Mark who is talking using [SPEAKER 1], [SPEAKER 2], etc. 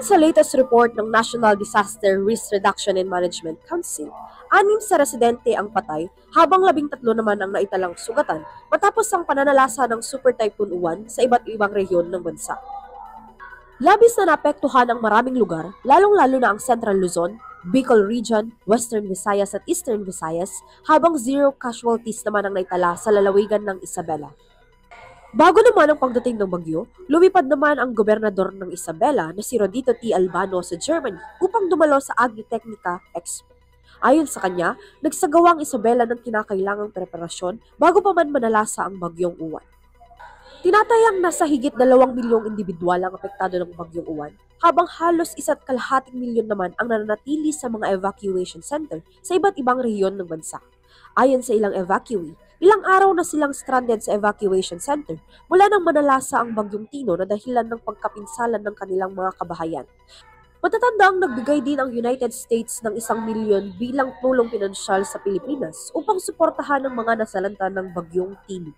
[SPEAKER 1] sa latest report ng National Disaster Risk Reduction and Management Council, 6 sa residente ang patay habang 13 naman ang naitalang sugatan matapos ang pananalasa ng Super Typhoon Uwan sa iba't ibang rehiyon ng bansa. Labis na naapektuhan ang maraming lugar, lalong-lalo na ang Central Luzon, Bicol Region, Western Visayas at Eastern Visayas, habang 0 casualties naman ang naitala sa lalawigan ng Isabela. Bago naman ang pagdating ng bagyo, lumipad naman ang gobernador ng Isabela na si Rodito T. Albano sa Germany upang dumalo sa Agritechnica Expo. Ayon sa kanya, nagsagawa ang Isabela ng kinakailangang preparasyon bago pa man manalasa ang bagyong Uwan. Tinatayang nasa higit 2 milyong individual ang apektado ng bagyong Uwan, habang halos 1.5 milyon naman ang nananatili sa mga evacuation center sa iba't ibang rehiyon ng bansa. Ayon sa ilang evacuee, ilang araw na silang stranded sa evacuation center mula nang manalasa ang bagyong Tino na dahilan ng pagkapinsalan ng kanilang mga kabahayan. Matatandaang nagbigay din ang United States ng 1 milyon bilang tulong pinansyal sa Pilipinas upang suportahan ang mga nasalanta ng bagyong Tino.